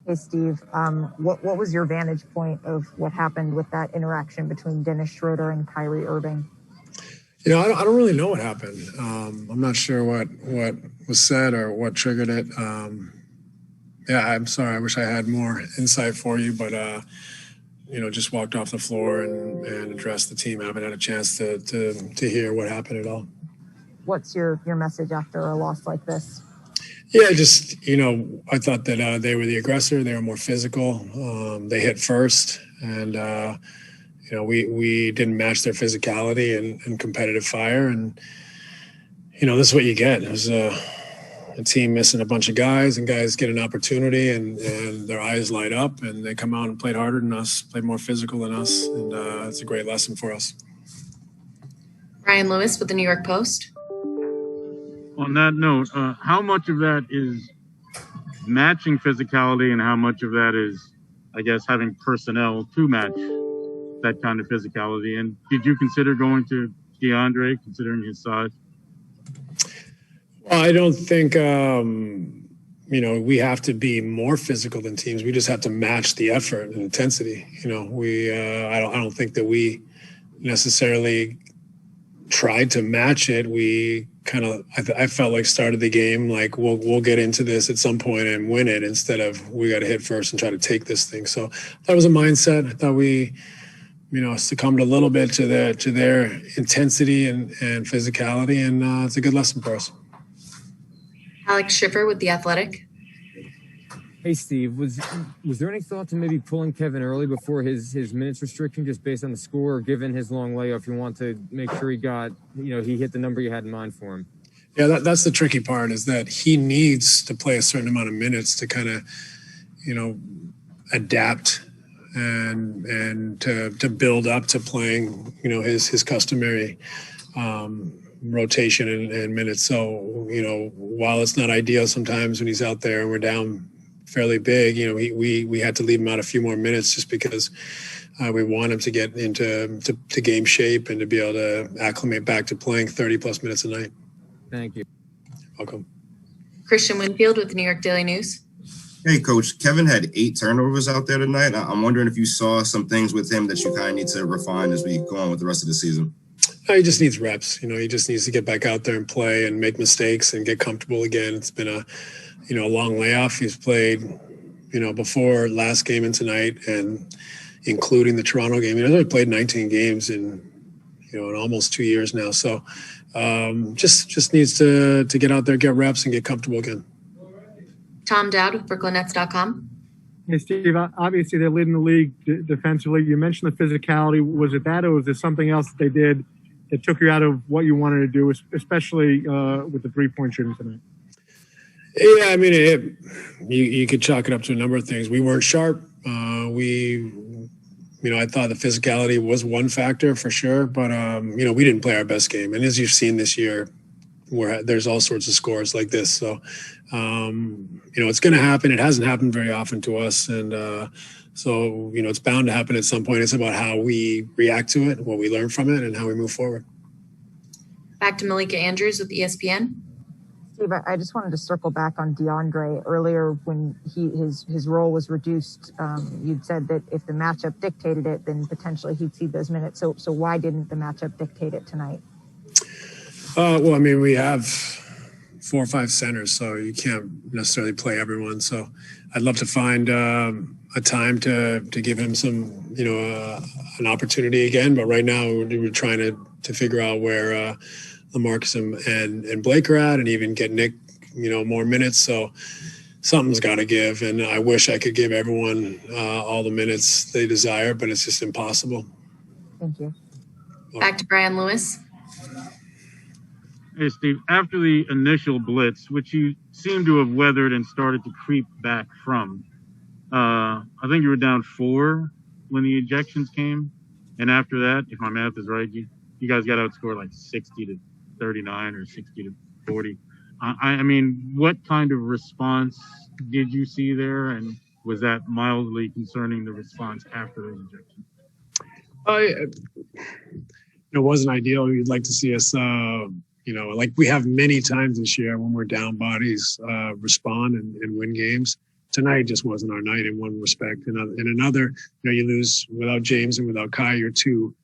Hey, Steve, what was your vantage point of what happened with that interaction between Dennis Schroeder and Kyrie Irving? I don't really know what happened. I'm not sure what was said or what triggered it. Yeah, I'm sorry. I wish I had more insight for you, but just walked off the floor and addressed the team. I haven't had a chance to hear what happened at all. What's your message after a loss like this? Yeah, just, I thought that they were the aggressor. They were more physical. They hit first, and, we didn't match their physicality and competitive fire. And, this is what you get. It was a team missing a bunch of guys, and guys get an opportunity, and their eyes light up, and they come out and played harder than us, played more physical than us, and it's a great lesson for us. Brian Lewis with the New York Post. On that note, how much of that is matching physicality and how much of that is, I guess, having personnel to match that kind of physicality? And did you consider going to DeAndre, considering his size? Well, I don't think, we have to be more physical than teams. We just have to match the effort and intensity. I don't think that we necessarily tried to match it. We I felt like started the game like we'll get into this at some point and win it, instead of we got to hit first and try to take this thing. So that was a mindset. I thought we, succumbed a little bit to their intensity and physicality, and it's a good lesson for us. Alex Schiffer with The Athletic. Hey, Steve, was there any thought to maybe pulling Kevin early before his minutes restriction, just based on the score, or given his long layoff, you want to make sure he hit the number you had in mind for him? Yeah, that's the tricky part, is that he needs to play a certain amount of minutes to kind of, adapt and to build up to playing, his customary rotation and minutes. So, while it's not ideal sometimes when he's out there and we're down fairly big, we had to leave him out a few more minutes just because we want him to get into game shape and to be able to acclimate back to playing 30 plus minutes a night. Thank you. Welcome. Christian Winfield with the New York Daily News. Hey, Coach. Kevin had 8 turnovers out there tonight. I'm wondering if you saw some things with him that you kind of need to refine as we go on with the rest of the season. He just needs reps. He just needs to get back out there and play and make mistakes and get comfortable again. It's been a long layoff. He's played, before last game and tonight, and including the Toronto game. He's only played 19 games in almost 2 years now. So just needs to get out there, get reps, and get comfortable again. Tom Dowd with BrooklynNets.com. Hey, Steve, obviously they're leading the league defensively. You mentioned the physicality. Was it that, or was there something else that they did that took you out of what you wanted to do, especially with the three-point shooting tonight? Yeah, I mean, you could chalk it up to a number of things. We weren't sharp. I thought the physicality was one factor for sure, but we didn't play our best game. And as you've seen this year, where there's all sorts of scores like this, so it's going to happen. It hasn't happened very often to us, and so it's bound to happen at some point. It's about how we react to it, what we learn from it, and how we move forward. Back to Malika Andrews with ESPN. Steve, I just wanted to circle back on DeAndre. Earlier, when his role was reduced, you'd said that if the matchup dictated it, then potentially he'd see those minutes. So why didn't the matchup dictate it tonight? Well, I mean, we have 4 or 5 centers, so you can't necessarily play everyone. So I'd love to find a time to give him some, an opportunity again. But right now we're trying to figure out where LaMarcus and Blake are at, and even get Nick, more minutes. So something's got to give. And I wish I could give everyone all the minutes they desire, but it's just impossible. Thank you. Back to Brian Lewis. Hey, Steve, after the initial blitz, which you seem to have weathered and started to creep back from, I think you were down 4 when the ejections came. And after that, if my math is right, you guys got outscored like 60-39 or 60-40. I mean, what kind of response did you see there? And was that mildly concerning, the response after those ejections? It wasn't ideal. You'd like to see us, like we have many times this year when we're down bodies, respond and win games. tonight just wasn't our night in one respect. And in another, you lose without James and without Kai, you're two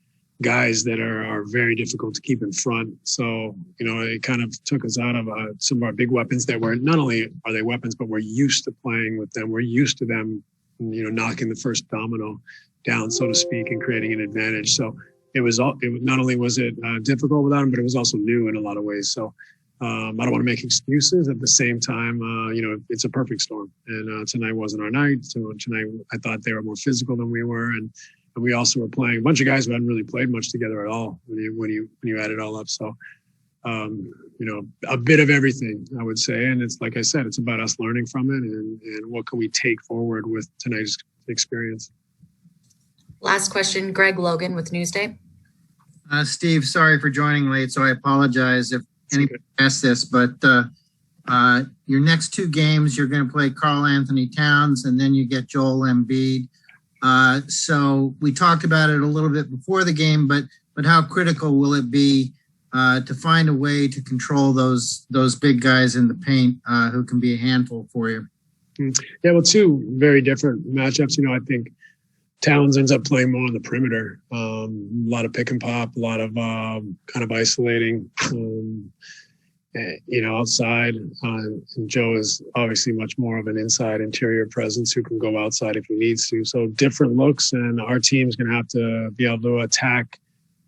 guys that are very difficult to keep in front. So, it kind of took us out of some of our big weapons that were, not only are they weapons, but we're used to playing with them. We're used to them, knocking the first domino down, so to speak, and creating an advantage. So not only was it difficult without him, but it was also new in a lot of ways. So I don't want to make excuses. At the same time, it's a perfect storm. And tonight wasn't our night. So tonight, I thought they were more physical than we were. And we also were playing a bunch of guys who hadn't really played much together at all when you add it all up. So, a bit of everything, I would say. And it's like I said, it's about us learning from it and what can we take forward with tonight's experience. Last question, Greg Logan with Newsday. Steve, sorry for joining late, so I apologize if anybody asked this, but your next two games, you're going to play Karl Anthony Towns, and then you get Joel Embiid. So we talked about it a little bit before the game, but how critical will it be to find a way to control those big guys in the paint who can be a handful for you? Yeah, well, two very different matchups. I think Towns ends up playing more on the perimeter. A lot of pick and pop, a lot of kind of isolating, outside. And Joe is obviously much more of an inside interior presence who can go outside if he needs to. So different looks, and our team's going to have to be able to attack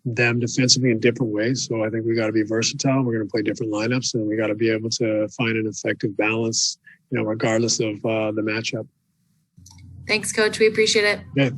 them defensively in different ways. So I think we got to be versatile. We're going to play different lineups, and we got to be able to find an effective balance, regardless of the matchup. Thanks, Coach. We appreciate it. Yeah.